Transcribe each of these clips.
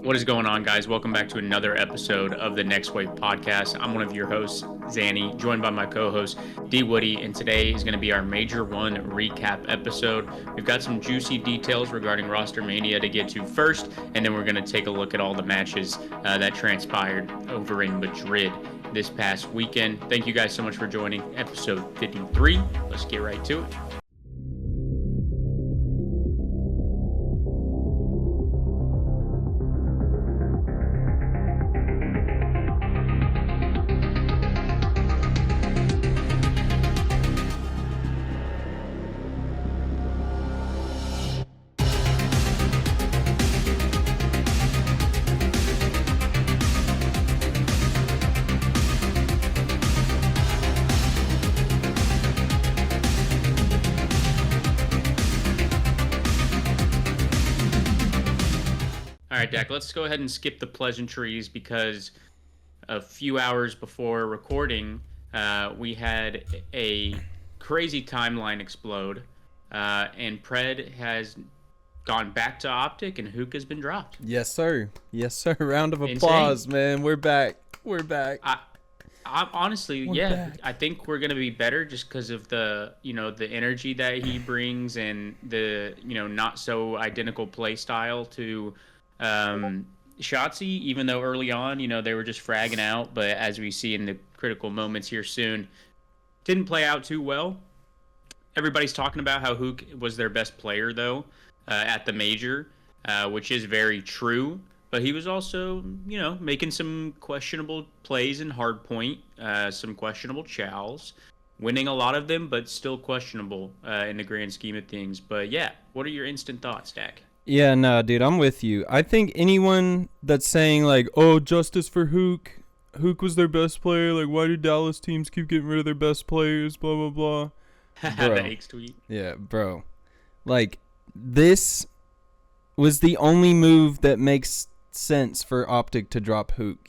What is going on, guys? Welcome back to another episode of the Next Wave podcast. I'm one of your hosts, Zanny, joined by my co-host, D Woody, and today is going to be our Major 1 recap episode. We've got some juicy details regarding Roster Mania to get to first, and then we're going to take a look at all the matches that transpired over in Madrid this past weekend. Thank you guys so much for joining episode 53. Let's get right to it. All right, Dak, let's go ahead and skip the pleasantries because a few hours before recording, we had a crazy timeline explode, and PRED has gone back to OpTic, and Hook has been dropped. Yes, sir. Yes, sir. Round of applause, insane. Man. We're back. We're back. I honestly, back. I think we're gonna be better just because of the energy that he brings and the not so identical play style to Shotzi, even though early on, they were just fragging out, but as we see in the critical moments here soon, didn't play out too well. Everybody's talking about how Hook was their best player, though, at the major, which is very true, but he was also, making some questionable plays in hardpoint, some questionable chows, winning a lot of them, but still questionable in the grand scheme of things. But yeah, what are your instant thoughts, Dak? Yeah, nah, dude, I'm with you. I think anyone that's saying, like, oh, justice for Hook was their best player, like, why do Dallas teams keep getting rid of their best players, blah, blah, blah. The Aches tweet. Yeah, bro. Like, this was the only move that makes sense for OpTic to drop Hook.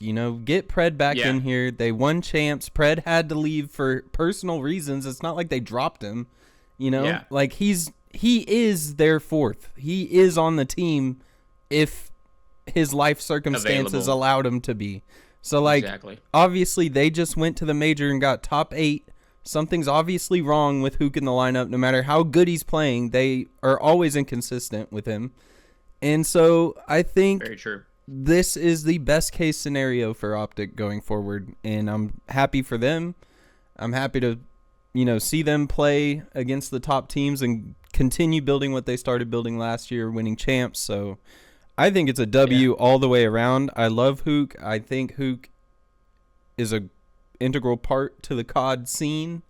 Get PRED back in here. They won champs. PRED had to leave for personal reasons. It's not like they dropped him, Yeah. Like, he is their fourth. He is on the team if his life circumstances allowed him to be. So, like, exactly. Obviously, they just went to the major and got top 8. Something's obviously wrong with Hook in the lineup. No matter how good he's playing, they are always inconsistent with him. And so, I think very true. This is the best case scenario for OpTic going forward. And I'm happy for them. I'm happy to see them play against the top teams and continue building what they started building last year, winning champs. So I think it's a W all the way around. I love Hook. I think Hook is a integral part to the COD scene.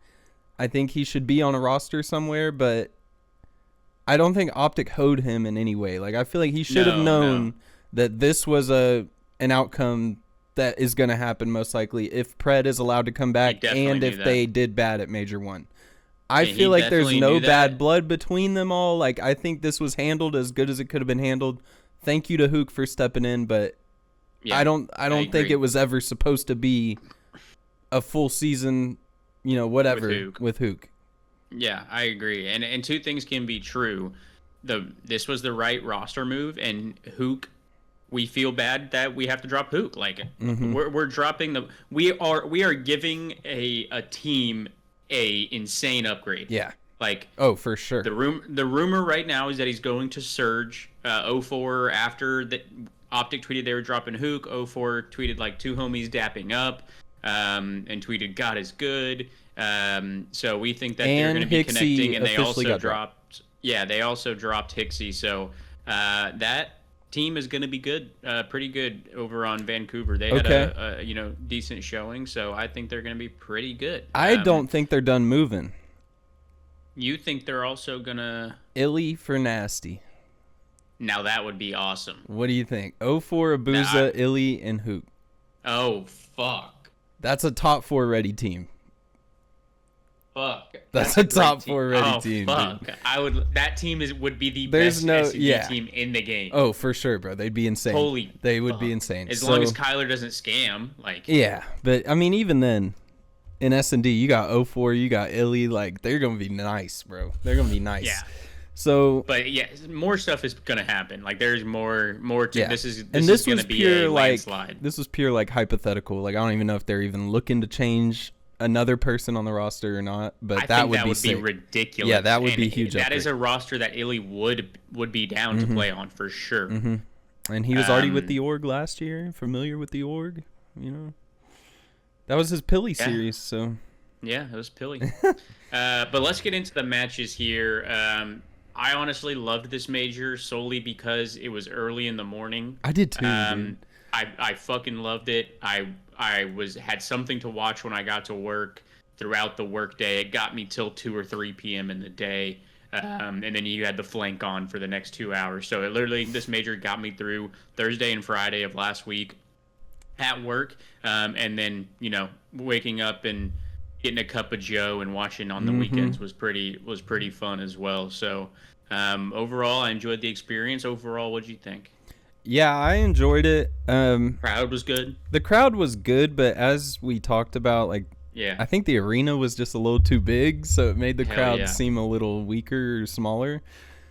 I think he should be on a roster somewhere, but I don't think OpTic hoed him in any way. Like, I feel like he should have known that this was an outcome that is going to happen most likely if PRED is allowed to come back and if they did bad at Major 1. I feel like there's no bad blood between them all. Like, I think this was handled as good as it could have been handled. Thank you to Hook for stepping in, but I don't think it was ever supposed to be a full season, whatever with Hook. Yeah, I agree. And two things can be true. This was the right roster move, and Hook, we feel bad that we have to drop Hook. Like, we're dropping we are giving a team a insane upgrade. Yeah. Like, oh, for sure. The rumor right now is that he's going to Surge. 04 after the OpTic tweeted they were dropping Hook. 04 tweeted like two homies dapping up, and tweeted God is good. So we think that they're going to be connecting, and they also dropped. Yeah, they also dropped Hixie. So that team is going to be good, pretty good over on Vancouver. They had a decent showing, so I think they're going to be pretty good. I don't think they're done moving. You think they're also going to Illy for Nasty? Now that would be awesome. What do you think? 04, Abuza, Illy, and Hook. Oh, fuck. That's a top 4 ready team. Fuck. That's a top 4 ready team. Fuck. Dude. That team would be the best SUV team in the game. Oh, for sure, bro. They'd be insane. They would be insane. As long as Kyler doesn't scam, like. Yeah, but I mean, even then, in S&D, you got 04, you got Illy, like, they're gonna be nice, bro. They're gonna be nice. Yeah. So, But yeah, more stuff is gonna happen. Like there's more to yeah. this is And is this gonna was be a pure like landslide. hypothetical. Like I don't even know if they're even looking to change another person on the roster or not, but I that think would that be would be sick. ridiculous. Yeah, that would and be huge. That upgrade. is a roster that Illy would be down to play on for sure. And he was already with the org last year, familiar with the org, you know. That was his Pilly series, so. Yeah, it was Pilly. But let's get into the matches here. I honestly loved this major solely because it was early in the morning. I did too, dude. I fucking loved it. I had something to watch when I got to work throughout the workday. It got me till 2 or 3 p.m. in the day. And then you had the flank on for the next 2 hours. So it literally, this major got me through Thursday and Friday of last week at work. And then, waking up and getting a cup of Joe and watching on the weekends was pretty fun as well. So overall, I enjoyed the experience. Overall, what'd you think? Yeah, I enjoyed it. Crowd was good. The crowd was good, but as we talked about, like, Yeah, I think the arena was just a little too big, so it made the crowd yeah. seem a little weaker or smaller.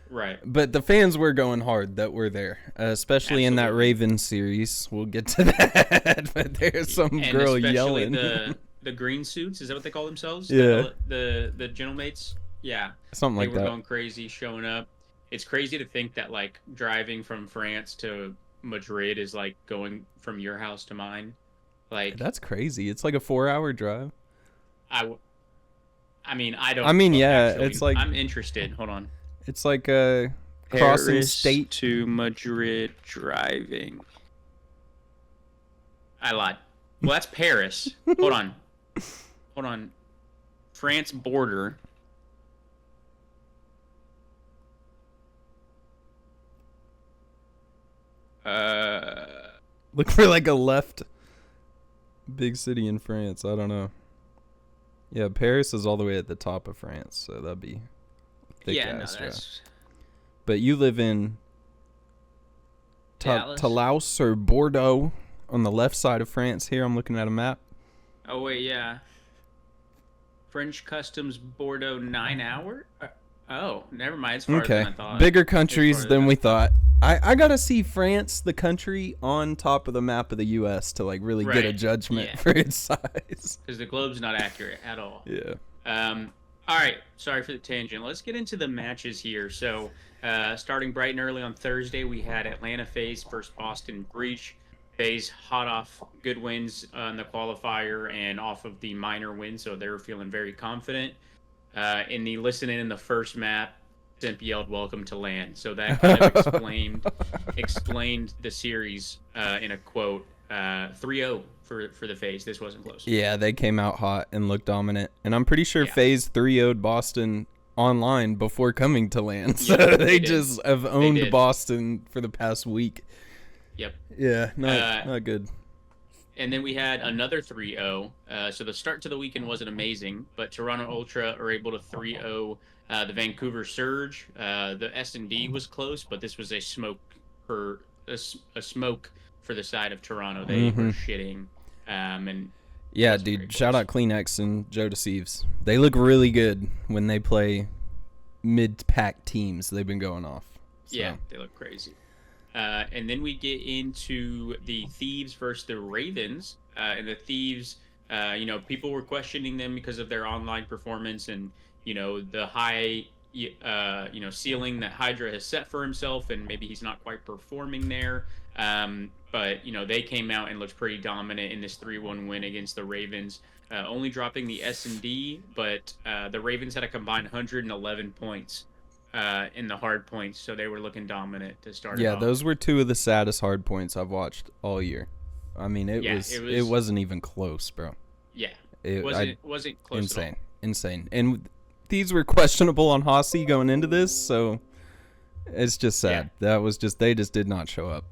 Right. But the fans were going hard that were there, especially in that Raven series. We'll get to that. But there's some girl yelling. The green suits, is that what they call themselves? Yeah. The gentlemates? Yeah. Something like that. They were going crazy, showing up. It's crazy to think that, like, driving from France to Madrid is like going from your house to mine. Like, that's crazy. It's like a 4-hour drive. I mean, yeah, actually, it's like, I'm interested. Hold on. It's like crossing Paris state to Madrid driving. I lied. Well, that's Paris. Hold on. France border. Look for like a left big city in France. I don't know. Yeah, Paris is all the way at the top of France, so that'd be thick ass drive. But you live in Toulouse or Bordeaux on the left side of France here. I'm looking at a map. Oh, wait, yeah. French customs Bordeaux 9 hour? Oh, never mind. It's farther than I thought. Bigger countries than we thought. I got to see France, the country, on top of the map of the U.S. to like really get a judgment for its size. Because the globe's not accurate at all. Yeah. All right. Sorry for the tangent. Let's get into the matches here. So, starting bright and early on Thursday, we had Atlanta FaZe versus Boston Breach. FaZe hot off good wins on the qualifier and off of the minor win, so they were feeling very confident. In the first map, Simp yelled "Welcome to land," so that kind of explained the series in a quote. 3-0 for the FaZe. This wasn't close. Yeah, they came out hot and looked dominant, and I'm pretty sure FaZe 3-0'd Boston online before coming to land. So they just have owned Boston for the past week. Yep. Yeah, not good. And then we had another 3-0. So the start to the weekend wasn't amazing, but Toronto Ultra are able to 3-0 the Vancouver Surge. The S&D was close, but this was a smoke for the side of Toronto. They were shitting. And yeah, dude, shout out Kleenex and Joe Deceives. They look really good when they play mid-pack teams. They've been going off. So. Yeah, they look crazy. And then we get into the Thieves versus the Ravens. And the Thieves, people were questioning them because of their online performance and, the high, ceiling that Hydra has set for himself, and maybe he's not quite performing there. But, they came out and looked pretty dominant in this 3-1 win against the Ravens, only dropping the S&D, but the Ravens had a combined 111 points. In the hard points, so they were looking dominant to start. Yeah, those were two of the saddest hard points I've watched all year. I mean, it wasn't even close, bro. Yeah, it wasn't close. Insane. And these were questionable on Hossie going into this, so it's just sad. Yeah. That was they just did not show up.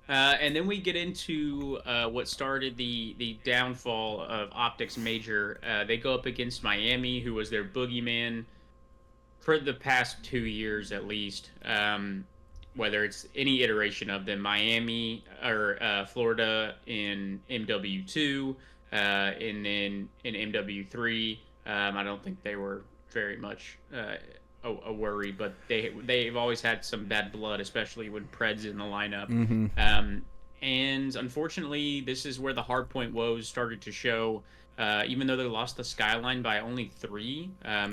And then we get into what started the downfall of OpTic's major. They go up against Miami, who was their boogeyman for the past 2 years at least, whether it's any iteration of them, Miami or Florida in MW2, and then in MW3. I don't think they were very much a worry, but they've always had some bad blood, especially when Pred's in the lineup. Mm-hmm. And unfortunately, this is where the hardpoint woes started to show. Even though they lost the skyline by only 3,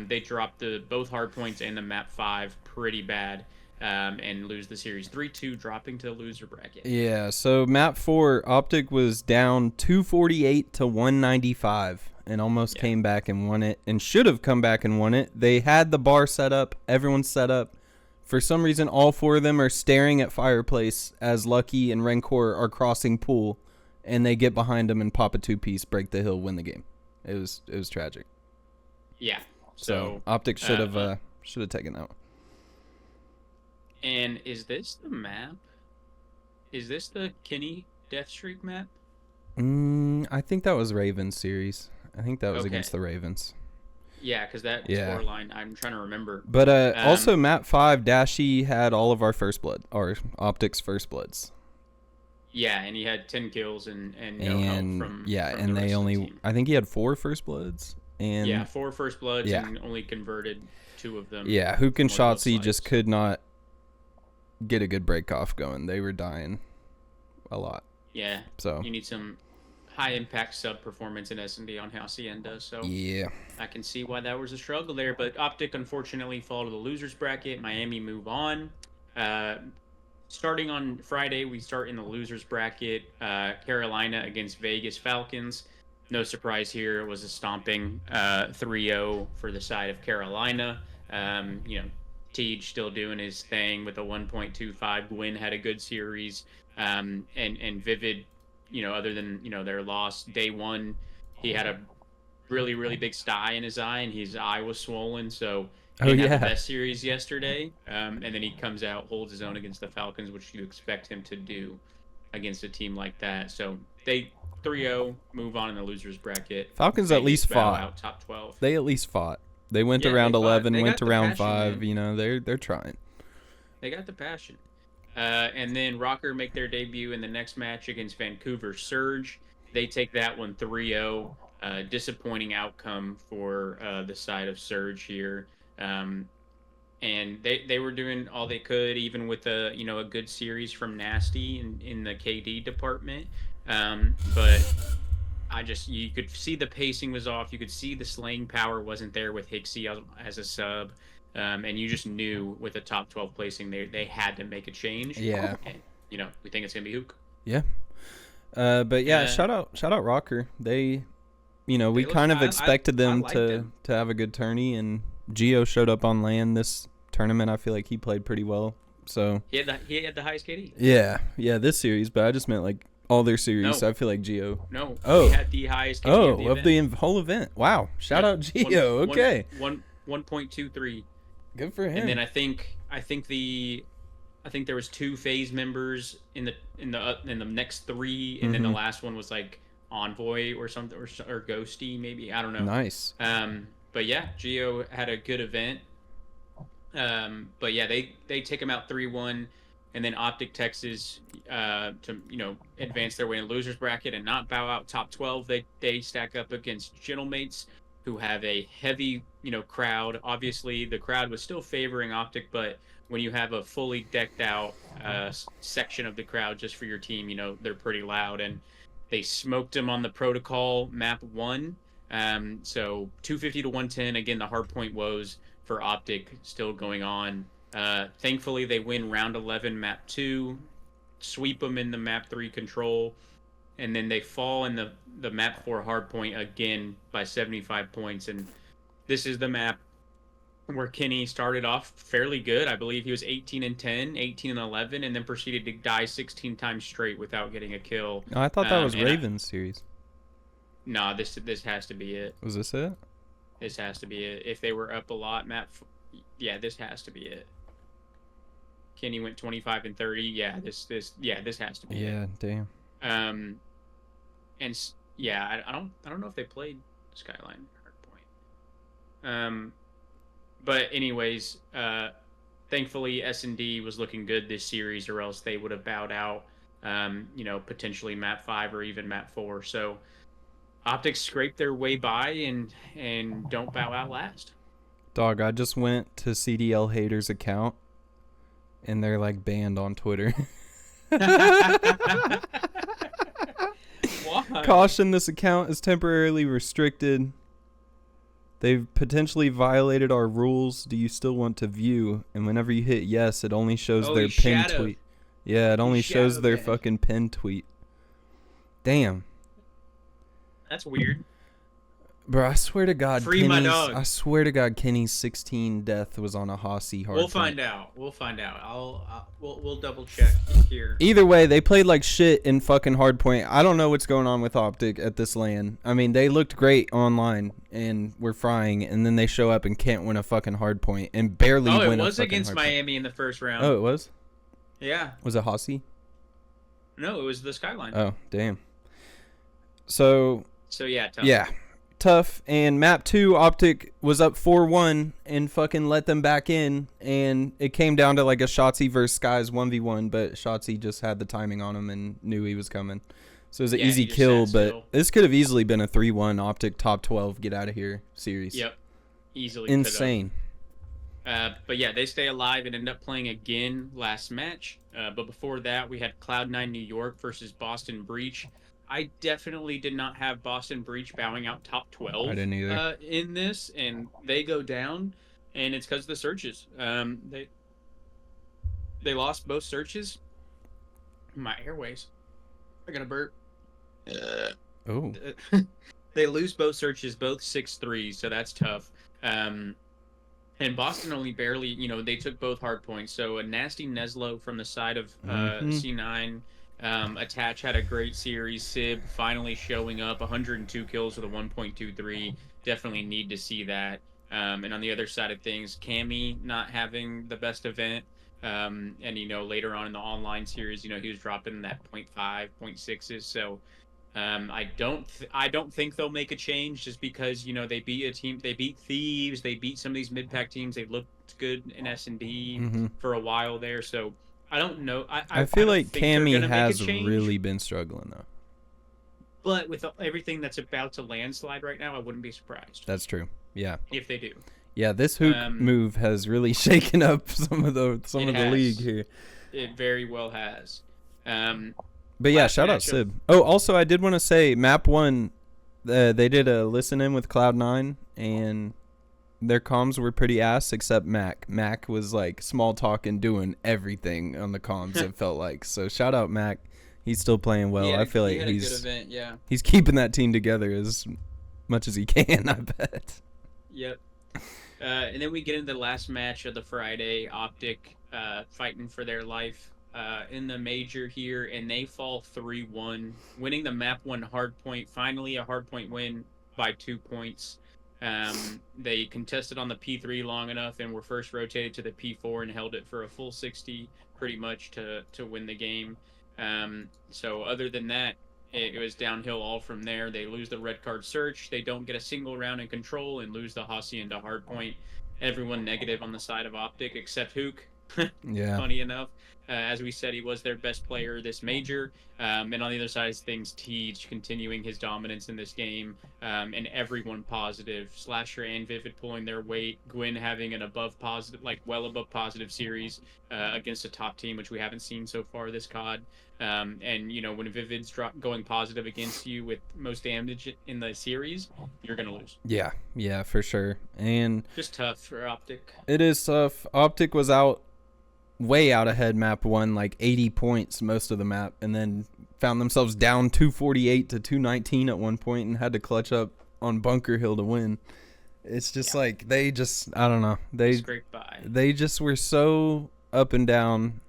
they dropped both hardpoints and the map 5 pretty bad, and lose the series 3-2, dropping to the loser bracket. Yeah, so map 4, OpTic was down 248 to 195 and almost came back and won it, and should have come back and won it. They had the bar set up, everyone's set up. For some reason, all 4 of them are staring at Fireplace as Lucky and Rencor are crossing pool, and they get behind them and pop a 2-piece, break the hill, win the game. It was tragic. Yeah. So OpTic should have taken that one. And is this the map? Is this the Kenny Death Streak map? I think that was Ravens series. I think that was against the Ravens. Yeah, because that scoreline, I'm trying to remember. But also map 5, Dashy had all of our first blood, or OpTic's first bloods. Yeah, and he had 10 kills and no help from and the they rest only, of the team. I think he had 4 first bloods. And 4 first bloods and only converted 2 of them. Yeah, Hook and Shotzi just could not get a good break off going. They were dying a lot. Yeah. So you need some high impact sub performance in S&D on Hacienda. So yeah, I can see why that was a struggle there. But OpTic unfortunately fall to the losers bracket. Miami move on. Starting on Friday, we start in the losers bracket. Carolina against Vegas Falcons. No surprise here. It was a stomping 3-0 for the side of Carolina. Tej still doing his thing with a 1.25. Gwyn had a good series. And Vivid, other than, their loss, day one, he had a really, really big sty in his eye, and his eye was swollen. So he had the best series yesterday. And then he comes out, holds his own against the Falcons, which you expect him to do against a team like that. So they 3-0, move on in the losers bracket. Falcons at least fought. Out top 12. They at least fought. They went to round 11, went to round 5. Man. They're trying. They got the passion. And then Rocker make their debut in the next match against Vancouver Surge. They take that one 3-0. Disappointing outcome for the side of Surge here. And they were doing all they could, even with a good series from Nasty in the KD department. But you could see the pacing was off. You could see the slaying power wasn't there with Hixie as a sub. And you just knew with the top 12 placing, they had to make a change. Yeah. And, we think it's going to be Hook. Yeah. But yeah, shout out Rocker. We kind of expected them to have a good tourney, and Gio showed up on land this tournament. I feel like he played pretty well. So he had the highest KD. Yeah, this series, but I just meant like all their series. No. I feel like Gio. No. He had the highest KD of the whole event. Wow. Shout out Gio. Okay. 1.23. Good for him. And then I think there was 2 phase members in the next 3, and then the last one was like Envoy or something, or Ghosty maybe, I don't know. Nice. But yeah, Gio had a good event. But yeah, they take him out 3-1, and then OpTic Texas to advance their way in losers bracket and not bow out top 12. They stack up against Gentlemates, who have a heavy crowd. Obviously, the crowd was still favoring OpTic, but when you have a fully decked out section of the crowd just for your team, they're pretty loud, and they smoked them on the protocol map 1. So 250 to 110. Again, the hardpoint woes for OpTic still going on. Thankfully, they win round 11 map 2, sweep them in the map 3 control, and then they fall in the map 4 hardpoint again by 75 points. And this is the map where Kenny started off fairly good. I believe he was 18-10, 18-11, and then proceeded to die 16 times straight without getting a kill. Oh, I thought that was Ravens series. No, this has to be it. Was this it? This has to be it. If they were up a lot, this has to be it. Kenny went 25-30. Yeah, this has to be it. Yeah, damn. And yeah, I don't know if they played Skyline Hardpoint. But anyways, thankfully S&D was looking good this series, or else they would have bowed out. Potentially map 5 or even map 4. So OpTic scraped their way by and don't bow out last. Dog, I just went to CDL haters account and they're like banned on Twitter. Why? Caution, this account is temporarily restricted. They've potentially violated our rules. Do you still want to view? And whenever you hit yes, it only shows their pinned tweet. Yeah, it only shows their fucking pinned tweet. Damn. That's weird. Bro, I swear to God, Free my dog. I swear to God, Kenny's 16 death was on a Hossy hard. We'll find out. We'll double check here. Either way, they played like shit in fucking hardpoint. I don't know what's going on with OpTic at this LAN. I mean, they looked great online and were frying, and then they show up and can't win a fucking hardpoint and barely win a fucking hardpoint. Oh, it was against Miami in the first round. Oh, it was? Yeah. Was it Hossy? No, it was the Skyline. Oh, damn. So yeah, tough. Yeah. Tough. And map 2, OpTic was up 4-1 and fucking let them back in, and it came down to like a Shotzi versus Skies 1v1, but Shotzi just had the timing on him and knew he was coming. So it was an easy kill, but this could have easily been a 3-1 OpTic top 12 get out of here series. Yep. Easily. Insane. But yeah, they stay alive and end up playing again last match. But before that, we had Cloud9 New York versus Boston Breach. I definitely did not have Boston Breach bowing out top 12 I didn't either. In this, and they go down, and it's because of the searches. They lost both searches. My airways. I got a burp. Oh. They lose both searches, both 6-3, so that's tough. And Boston only barely, they took both hard points. So a nasty Neslo from the side of C9. Attach had a great series. Sib finally showing up, 102 kills with a 1.23. Definitely need to see that. And on the other side of things, Cammy not having the best event. And later on in the online series, he was dropping that 0.5, 0.6s. So I don't think they'll make a change just because they beat a team. They beat Thieves. They beat some of these mid-pack teams. They looked good in S&D for a while there. So I don't know. I feel like Cammy has really been struggling though. But with everything that's about to landslide right now, I wouldn't be surprised. That's true. Yeah. If they do. Yeah, this hook move has really shaken up some of the league here. It very well has. But yeah, shout out Sib. Oh, also I did want to say map 1, they did a listen in with Cloud9 and their comms were pretty ass except Mac. Mac was like small talking, doing everything on the comms. It felt like. So shout out Mac. He's still playing well. I feel like he's keeping that team together as much as he can. I bet. Yep. And then we get into the last match of the Friday. OpTic fighting for their life in the major here, and they fall 3-1, winning the map 1 hardpoint. Finally, a hardpoint win by 2 points. They contested on the P3 long enough and were first rotated to the P4 and held it for a full 60 pretty much to win the game. So other than that, it was downhill all from there. They lose the red card search. They don't get a single round in control and lose the Hossy into hardpoint. Everyone negative on the side of OpTic except Hook. Yeah. Funny enough. As we said, he was their best player this major. And on the other side of things, Teej continuing his dominance in this game. And everyone positive. Slasher and Vivid pulling their weight. Gwyn having an well above positive series against a top team, which we haven't seen so far this COD. And, when Vivid's going positive against you with most damage in the series, you're going to lose. Yeah, for sure. And just tough for OpTic. It is tough. OpTic was way out ahead map 1, like 80 points most of the map, and then found themselves down 248 to 219 at one point and had to clutch up on Bunker Hill to win. It's just like I don't know. They just were so up and down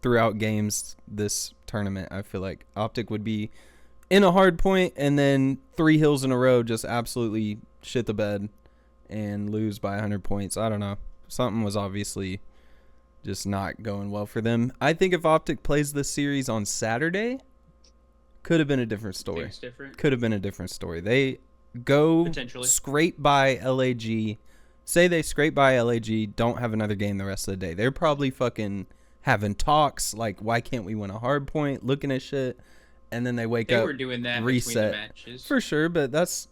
throughout games this tournament. I feel like OpTic would be in a hard point and then 3 hills in a row just absolutely shit the bed and lose by 100 points. I don't know. Something was obviously just not going well for them. I think if OpTic plays this series on Saturday, could have been a different story. Could have been a different story. They go scrape by LAG. Say they scrape by LAG, don't have another game the rest of the day. They're probably fucking having talks like, why can't we win a hard point? Looking at shit. And then they wake up. They were doing that reset. Between the matches. For sure, but that's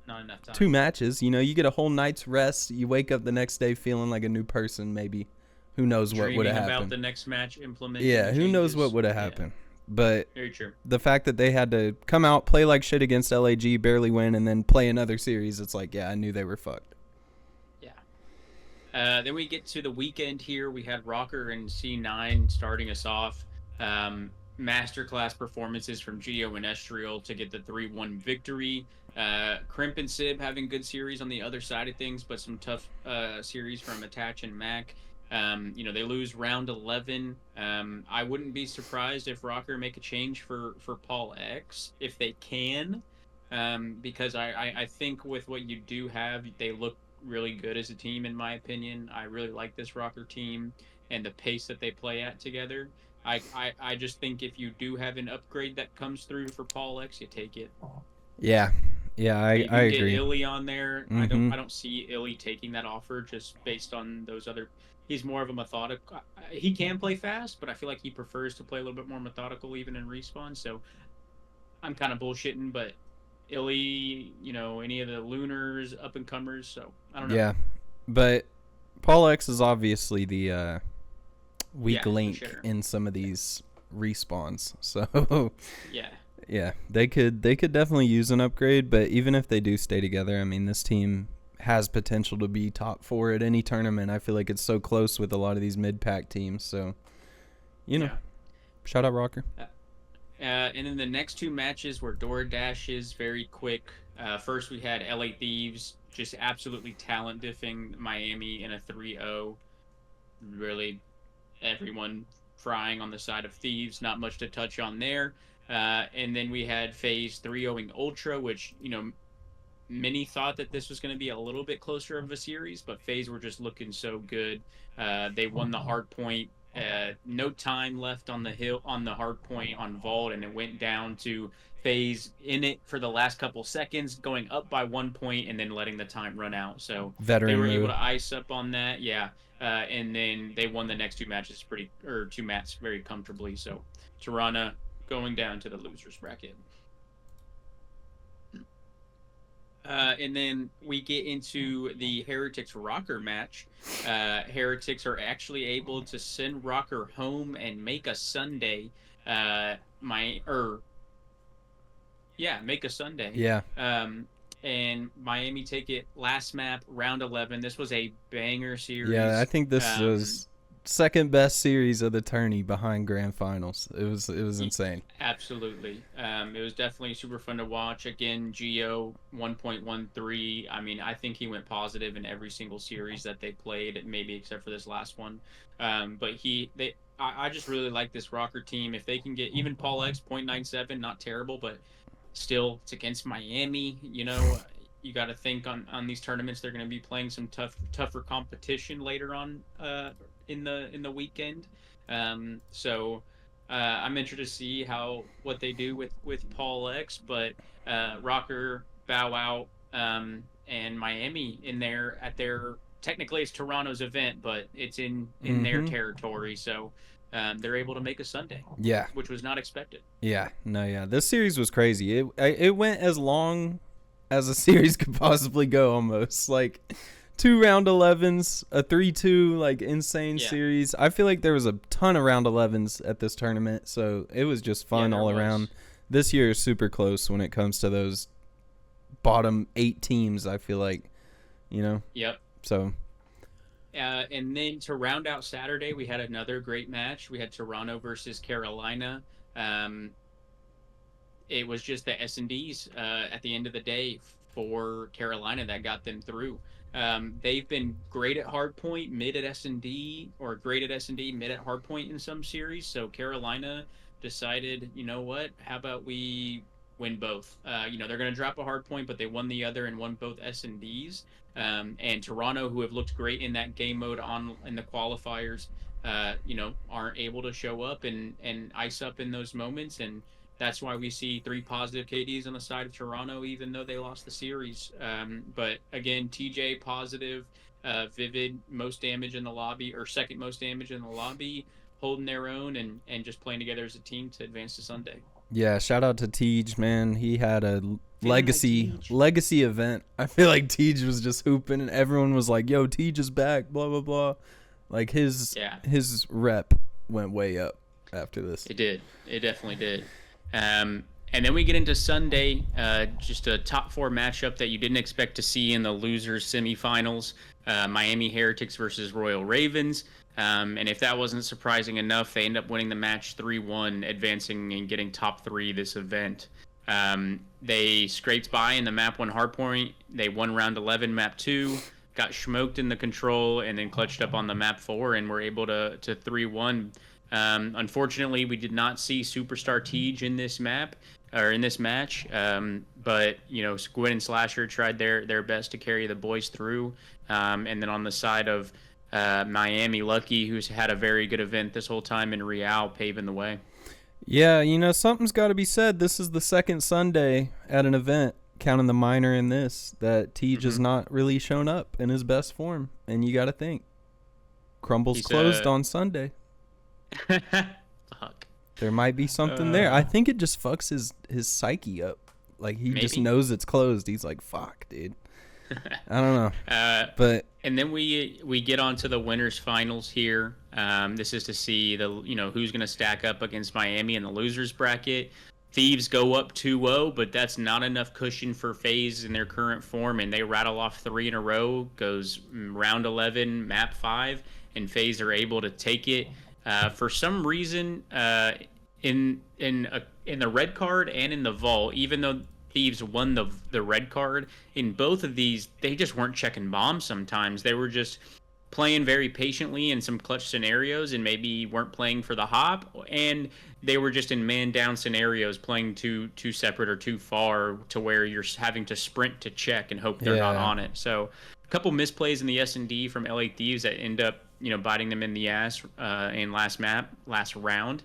not enough time. 2 matches. You get a whole night's rest. You wake up the next day feeling like a new person. Maybe, who knows what would have happened? Dreaming about the next match, implementing. Yeah, who knows what would have happened? But very true. The fact that they had to come out, play like shit against LAG, barely win, and then play another series, it's like, yeah, I knew they were fucked. Yeah. Then we get to the weekend here. We had Rocker and C9 starting us off. Masterclass performances from Geo and Estriel to get the 3-1 victory. Crimp and Sib having good series on the other side of things, but some tough series from Attach and Mac. They lose round 11. I wouldn't be surprised if Rocker make a change for Paul X if they can, because I think with what you do have, they look really good as a team, in my opinion. I really like this Rocker team and the pace that they play at together. I just think if you do have an upgrade that comes through for Paul X, you take it. Yeah, I agree. Get Illy on there. Mm-hmm. I don't see Illy taking that offer just based on those other. He's more of a methodical. He can play fast, but I feel like he prefers to play a little bit more methodical, even in respawn. So I'm kind of bullshitting, but Illy, any of the Lunars, up and comers. So I don't know. Yeah, but Paul X is obviously the weak link in some of these respawns. So yeah, they could definitely use an upgrade. But even if they do stay together, I mean, this team has potential to be top 4 at any tournament. I feel like it's so close with a lot of these mid-pack teams. So, shout out Rocker. And then the next 2 matches were DoorDashes, very quick. First, we had LA Thieves just absolutely talent diffing Miami in a 3-0. Really, everyone frying on the side of Thieves. Not much to touch on there. And then we had FaZe 3-0ing Ultra, which, many thought that this was going to be a little bit closer of a series, but FaZe were just looking so good. They won the hard point. No time left on the hard point on Vault, and it went down to FaZe in it for the last couple seconds, going up by 1 point and then letting the time run out. So they were able to ice up on that, yeah. And then they won the next 2 matches 2 mats very comfortably. So Tirana going down to the losers bracket. And then we get into the Heretics Rocker match. Heretics are actually able to send Rocker home and make a Sunday. Make a Sunday. Yeah. And Miami take it last map, round 11. This was a banger series. Yeah, I think this was second best series of the tourney behind Grand Finals. It was insane. Absolutely. It was definitely super fun to watch. Again, Geo 1.13. I mean, I think he went positive in every single series that they played, maybe except for this last one. But I just really like this Rocker team. If they can get even Paul X 0.97, not terrible, but still it's against Miami. You got to think on these tournaments they're going to be playing some tougher competition later on in the weekend. So I'm interested to see what they do with Paul X, but Rocker bow out and Miami in there at their, technically it's Toronto's event, but it's in their territory. So they're able to make a Sunday. Yeah, which was not expected. Yeah, this series was crazy. It went as long as a series could possibly go, almost. Like 2 round 11s, a 3-2, like insane series. I feel like there was a ton of round 11s at this tournament, so it was just fun all around. This year is super close when it comes to those bottom 8 teams, I feel like, Yep. So and then to round out Saturday, we had another great match. We had Toronto versus Carolina. It was just the S&Ds at the end of the day for Carolina that got them through. They've been great at hardpoint, mid at S&D, or great at S&D, mid at hardpoint in some series. So Carolina decided, you know what, how about we win both? They're going to drop a hardpoint, but they won the other and won both S&Ds. And Toronto, who have looked great in that game mode in the qualifiers, aren't able to show up and ice up in those moments. And that's why we see 3 positive KDs on the side of Toronto, even though they lost the series. But again, TJ positive, Vivid most damage in the lobby, or second most damage in the lobby, holding their own and just playing together as a team to advance to Sunday. Yeah, shout out to Tej, man. He had a legacy like event. I feel like Tej was just hooping and everyone was like, "Yo, Tej is back." Blah blah blah. Like his rep went way up after this. It did. It definitely did. And then we get into Sunday, just a top 4 matchup that you didn't expect to see in the losers semifinals. Miami Heretics versus Royal Ravens. And if that wasn't surprising enough, they end up winning the match 3-1, advancing and getting top 3 this event. They scraped by in the map 1 hardpoint. They won round 11, map 2, got smoked in the control, and then clutched up on the map 4 and were able to 3-1. Unfortunately, we did not see Superstar Tej in this map or in this match. But Squid and Slasher tried their best to carry the boys through. And then on the side of Miami, Lucky, who's had a very good event this whole time, and Real paving the way. Yeah, something's got to be said. This is the second Sunday at an event, counting the minor in this, that Tej has not really shown up in his best form. And you got to think, Crumble's closed on Sunday. Fuck. There might be something there. I think it just fucks his psyche up. Like, he just knows it's closed. He's like, fuck, dude. I don't know. And then we get on to the winners finals here. This is to see who's going to stack up against Miami in the losers bracket. Thieves go up 2-0, but that's not enough cushion for FaZe in their current form, and they rattle off 3 in a row. Goes round 11, map 5, and FaZe are able to take it. For some reason, in the red card and in the vault, even though Thieves won the red card, in both of these, they just weren't checking bombs sometimes. They were just playing very patiently in some clutch scenarios and maybe weren't playing for the hop, and they were just in man-down scenarios playing too separate or too far to where you're having to sprint to check and hope they're not on it. So a couple misplays in the S&D from LA Thieves that end up biting them in the ass in last round.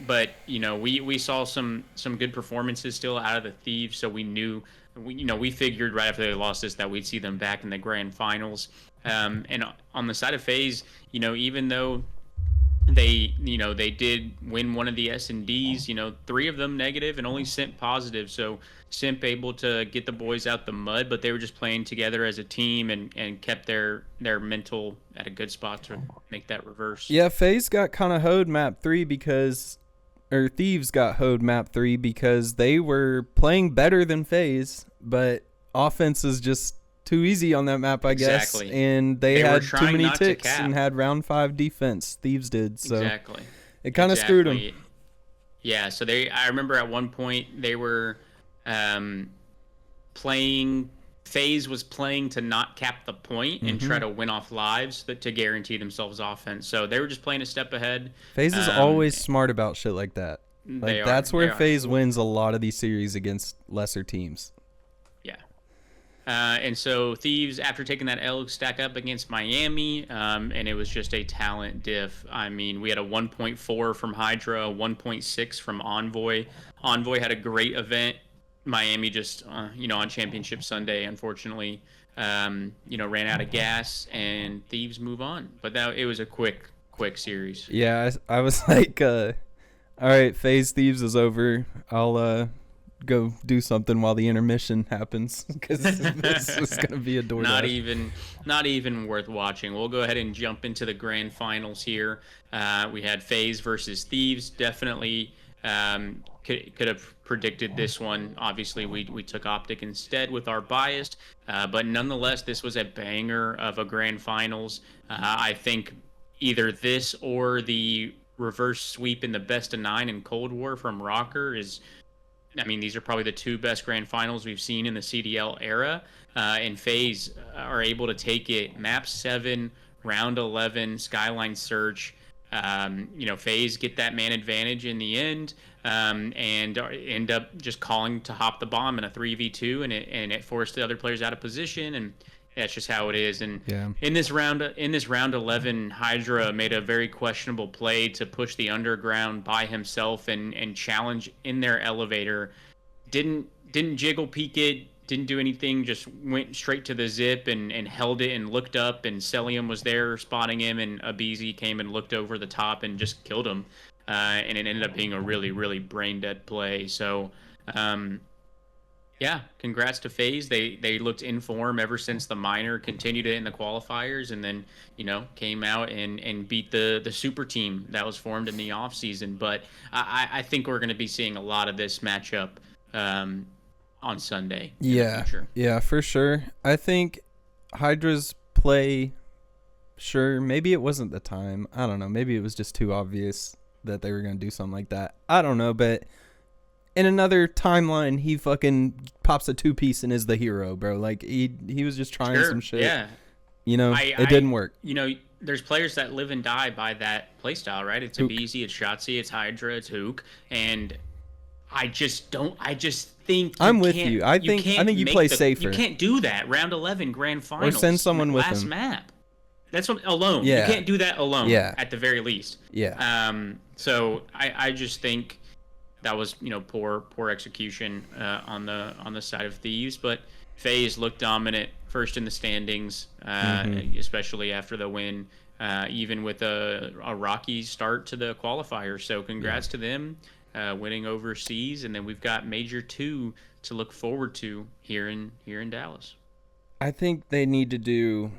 But we saw some good performances still out of the Thieves, so we figured right after they lost this that we'd see them back in the grand finals. And on the side of FaZe, even though they did win one of the S&Ds, 3 of them negative and only Simp positive. So Simp able to get the boys out the mud, but they were just playing together as a team and kept their mental at a good spot to make that reverse. Yeah, FaZe got kind of hoed map 3 Thieves got hoed map 3 because they were playing better than FaZe, but offense is just too easy on that map, I guess. Exactly. And they had too many ticks and had round 5 defense. Thieves did. So exactly. It kind of screwed them. Yeah, so I remember at one point they were playing. FaZe was playing to not cap the point and try to win off lives to guarantee themselves offense. So they were just playing a step ahead. FaZe is always smart about shit like that. That's where FaZe wins a lot of these series against lesser teams. Yeah. And so Thieves, after taking that L, stack up against Miami, and it was just a talent diff. I mean, we had a 1.4 from Hydra, a 1.6 from Envoy. Envoy had a great event. Miami just, on Championship Sunday, unfortunately, ran out of gas, and Thieves move on. But it was a quick series. Yeah, I was like, all right, FaZe Thieves is over. I'll go do something while the intermission happens, because this is going to be a door. Not even worth watching. We'll go ahead and jump into the grand finals here. We had FaZe versus Thieves. Definitely could have predicted this one. Obviously, we took OpTic instead with our bias, but nonetheless, this was a banger of a grand finals. I think either this or the reverse sweep in the best of 9 in Cold War from Rocker is. I mean, these are probably the 2 best grand finals we've seen in the CDL era. And FaZe are able to take it. Map 7, round 11, Skyline Search. FaZe get that man advantage in the end, and end up just calling to hop the bomb in a 3v2, and it forced the other players out of position, and that's just how it is. And in this round 11, Hydra made a very questionable play to push the underground by himself and challenge in their elevator. Didn't jiggle peek it, didn't do anything, just went straight to the zip and held it and looked up, and Celium was there spotting him, and Abizi came and looked over the top and just killed him. and it ended up being a really, really brain dead play. So, yeah, congrats to FaZe. They looked in form ever since the minor, continued it in the qualifiers, and then came out and beat the super team that was formed in the offseason. But I think we're going to be seeing a lot of this matchup on Sunday. Yeah, for sure. I think Hydra's play. Sure, maybe it wasn't the time. I don't know. Maybe it was just too obvious that they were going to do something like that. I don't know, but in another timeline, he fucking pops a 2-piece and is the hero, bro. Like, he was just trying some shit. Yeah. It didn't work. There's players that live and die by that playstyle, right? It's Abizi, it's Shotzi, it's Hydra, it's Hook. And I just think I'm with you. I think you play safer. You can't do that. Round 11, grand finals. Or send someone with last him. Map. That's what alone. Yeah. You can't do that alone. Yeah. At the very least. Yeah. So I just think that was poor execution on the side of Thieves, but FaZe looked dominant first in the standings, especially after the win, even with a rocky start to the qualifier. So congrats to them winning overseas, and then we've got Major 2 to look forward to here in Dallas. I think they need to do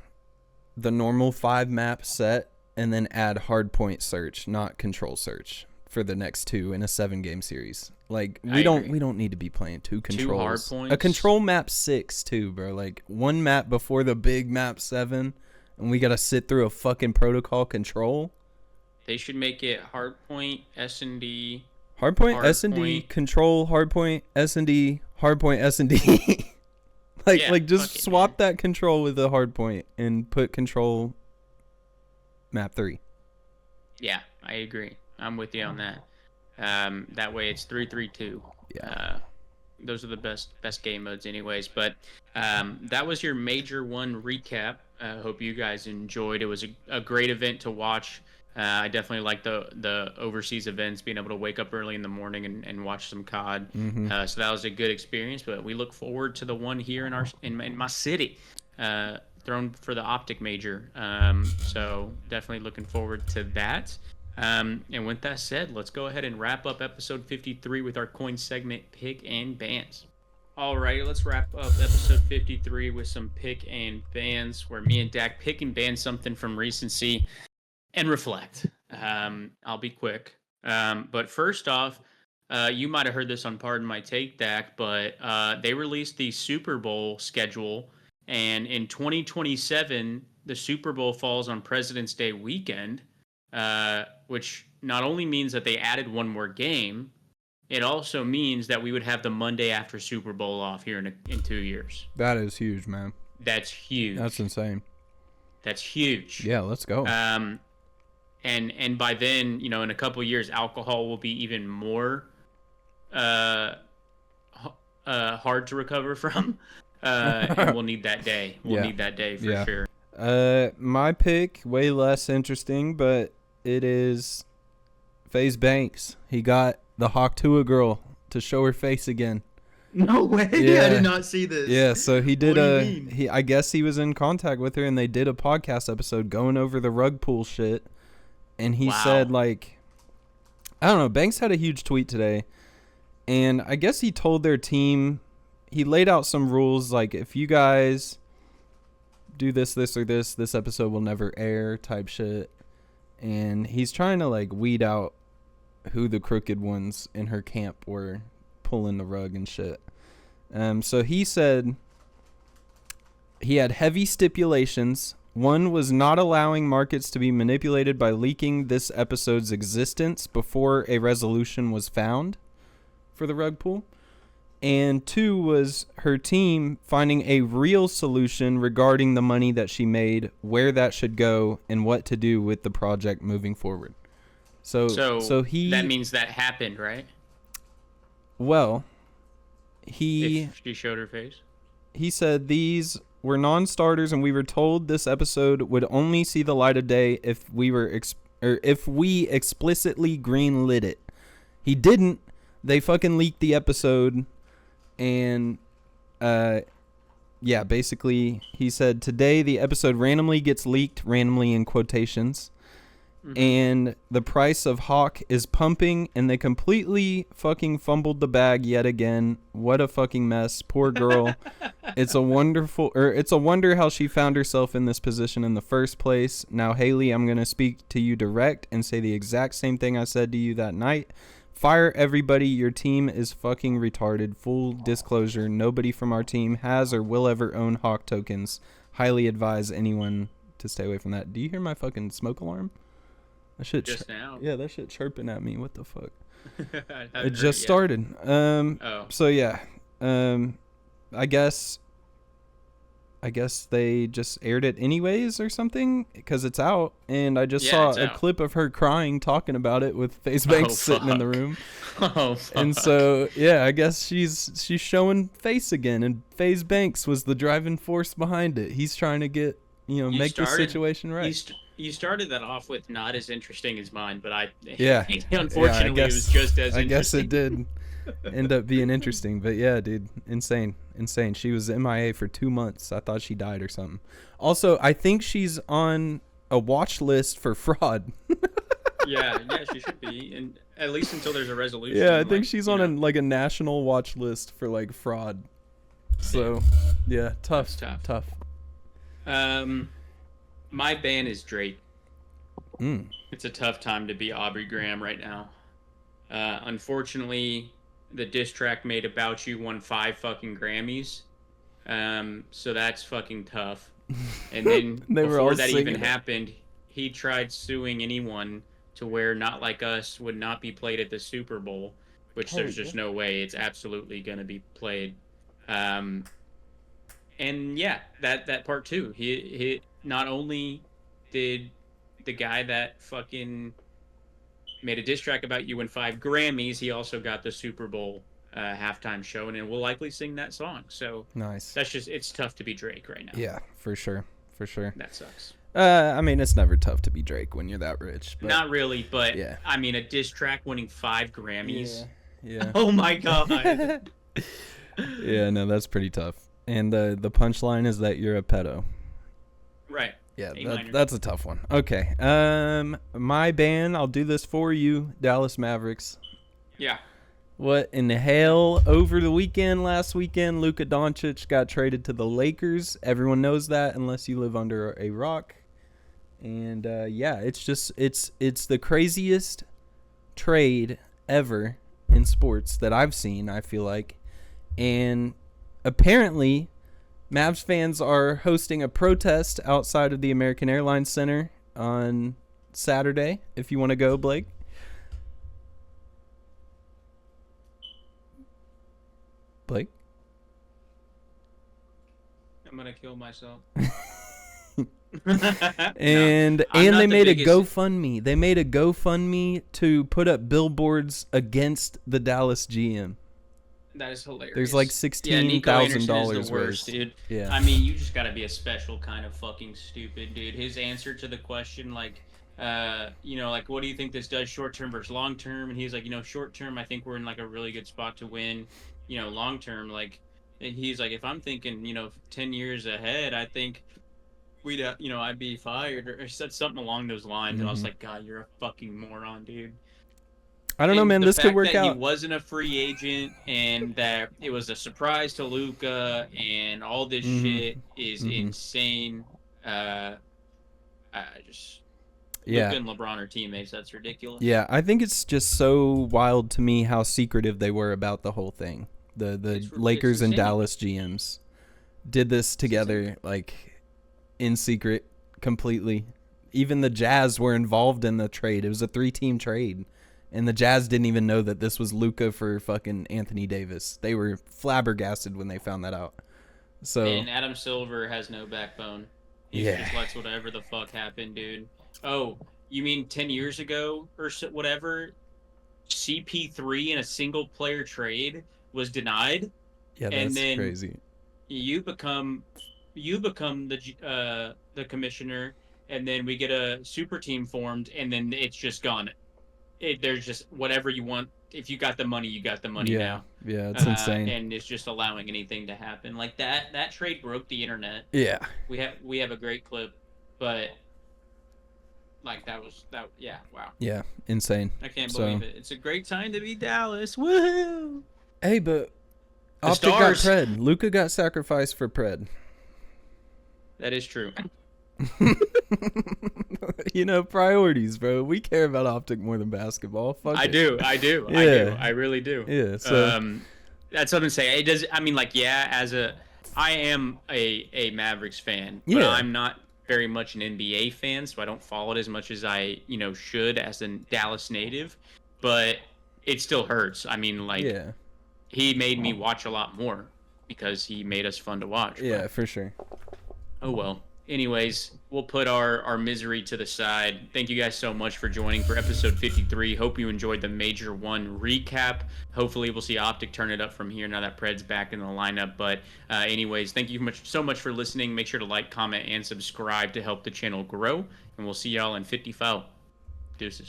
the normal 5-map set and then add hardpoint search, not control search, for the next 2 in a 7-game series. Like, we don't need to be playing 2 controls. 2 hardpoints. A control map 6 too, bro. Like, 1 map before the big map 7, and we gotta sit through a fucking protocol control. They should make it hardpoint, S&D. Hardpoint, S&D, control, hardpoint, S&D, hardpoint, S&D. Like just swap that control with the hardpoint and put control map 3. Yeah, I agree. I'm with you on that. That way it's 3-3-2. Yeah. Those are the best game modes anyways. But that was your Major 1 recap. I hope you guys enjoyed. It was a great event to watch. I definitely like the overseas events, being able to wake up early in the morning and watch some COD. So that was a good experience. But we look forward to the one here in my city, thrown for the OpTic Major. So definitely looking forward to that. And with that said, let's go ahead and wrap up episode 53 with our coin segment, Pick and Bans. Alrighty, let's wrap up episode 53 with some Pick and Bans, where me and Dak pick and ban something from recency and reflect. I'll be quick. But first off, you might have heard this on Pardon My Take, Dak, but they released the Super Bowl schedule, and in 2027, the Super Bowl falls on President's Day weekend, which not only means that they added one more game, it also means that we would have the Monday after Super Bowl off here in 2 years. That is huge, man. That's huge. That's insane. That's huge. Yeah, let's go. And by then, in a couple of years, alcohol will be even more hard to recover from, and we'll need that day. We'll need that day for sure. My pick, way less interesting, but it is FaZe Banks. He got the Hawk Tua girl to show her face again. No way! Yeah. I did not see this. Yeah, so he did I guess he was in contact with her, and they did a podcast episode going over the rug pull shit. And he said, like, I don't know, Banks had a huge tweet today, and I guess he told their team, he laid out some rules, like, if you guys do this, or this episode will never air type shit. And he's trying to, like, weed out who the crooked ones in her camp were pulling the rug and shit. So he said he had heavy stipulations. One was not allowing markets to be manipulated by leaking this episode's existence before a resolution was found for the rug pull. And 2 was her team finding a real solution regarding the money that she made, where that should go, and what to do with the project moving forward. So that means that happened, right? Well, if she showed her face. He said these were non-starters, and we were told this episode would only see the light of day if we explicitly green-lit it. He didn't. They fucking leaked the episode, and basically he said today the episode randomly gets leaked, randomly in quotations, and the price of Hawk is pumping, and they completely fucking fumbled the bag yet again. What a fucking mess. Poor girl. It's a wonder how she found herself in this position in the first place. Now, Haley, I'm going to speak to you direct and say the exact same thing I said to you that night. Fire everybody. Your team is fucking retarded. Full disclosure, nobody from our team has or will ever own Hawk tokens. Highly advise anyone to stay away from that. Do you hear my fucking smoke alarm? That shit just now. Yeah, that shit chirping at me. What the fuck? It just started. So yeah. I guess they just aired it anyways or something because it's out, and I just saw a clip of her crying talking about it with FaZe Banks sitting in the room. Oh, fuck. And so yeah, I guess she's showing face again, and FaZe Banks was the driving force behind it. He's trying to get make the situation right. You started that off with not as interesting as mine, but unfortunately it was just as interesting. I guess it did end up being interesting, but yeah, dude, insane. She was MIA for 2 months. I thought she died or something. Also, I think she's on a watch list for fraud. yeah, she should be, and at least until there's a resolution. Yeah, I think she's on a national watch list for like fraud. So, yeah, tough. My ban is Drake. It's a tough time to be Aubrey Graham right now. Unfortunately, the diss track made About You won 5 fucking Grammys. So that's fucking tough. And then before that even happened, he tried suing anyone to where Not Like Us would not be played at the Super Bowl, which there's just no way. It's absolutely going to be played. And yeah, that part too. He not only did the guy that fucking made a diss track About You win 5 Grammys, he also got the Super Bowl halftime show, and will likely sing that song. So nice. It's tough to be Drake right now. Yeah, for sure. That sucks. I mean, it's never tough to be Drake when you're that rich. But, not really, but yeah. I mean, a diss track winning 5 Grammys. Yeah. Oh my god. Yeah, no, that's pretty tough. And the punchline is that you're a pedo. Right. Yeah, that's a tough one. Okay. My ban, I'll do this for you, Dallas Mavericks. Yeah. What in the hell? Over the last weekend, Luka Doncic got traded to the Lakers. Everyone knows that unless you live under a rock. And yeah, it's the craziest trade ever in sports that I've seen, I feel like. And apparently, Mavs fans are hosting a protest outside of the American Airlines Center on Saturday, if you want to go, Blake. Blake? I'm going to kill myself. And they made a GoFundMe. They made a GoFundMe to put up billboards against the Dallas GM. That is hilarious. There's like $16,000 worst, dude. Yeah. I mean, you just got to be a special kind of fucking stupid, dude. His answer to the question, like, like, what do you think this does short term versus long term? And he's like, short term, I think we're in like a really good spot to win. Long term, like, and he's like, if I'm thinking, 10 years ahead, I think we'd, I'd be fired, or said something along those lines. And I was like, God, you're a fucking moron, dude. I don't know, man. This could work out. He wasn't a free agent, and that it was a surprise to Luka, and all this shit is insane. Luka and LeBron are teammates. That's ridiculous. Yeah, I think it's just so wild to me how secretive they were about the whole thing. The Lakers and Dallas GMs did this together, like, in secret, completely. Even the Jazz were involved in the trade. It was a 3-team trade. And the Jazz didn't even know that this was Luka for fucking Anthony Davis. They were flabbergasted when they found that out. So, and Adam Silver has no backbone. He just lets whatever the fuck happen, dude. Oh, you mean 10 years ago or whatever? CP3 in a single player trade was denied. Yeah, that's and then crazy. You become the commissioner, and then we get a super team formed, and then it's just gone. There's just whatever you want. If you got the money, you got the money now. Yeah, it's insane. And it's just allowing anything to happen. Like that trade broke the internet. Yeah. We have a great clip, but Like that was that. Yeah, wow. Yeah, insane. I can't believe it. It's a great time to be Dallas. Woohoo! Hey, but OpTic got PRED. Luca got sacrificed for PRED. That is true. You know, priorities, bro. We care about OpTic more than basketball. Fuck I it. do. Yeah. I really do. Yeah. So that's what I'm saying. It does. I mean, like, yeah. I am a Mavericks fan, but Yeah. I'm not very much an NBA fan, so I don't follow it as much as I should as a Dallas native. But it still hurts. I mean, like, yeah. He made me watch a lot more because he made us fun to watch. Yeah, for sure. Oh well. Anyways, we'll put our misery to the side. Thank you guys so much for joining for episode 53. Hope you enjoyed the Major 1 recap. Hopefully we'll see OpTic turn it up from here now that PRED's back in the lineup. But anyways, thank you so much for listening. Make sure to like, comment, and subscribe to help the channel grow. And we'll see y'all in 55. Deuces.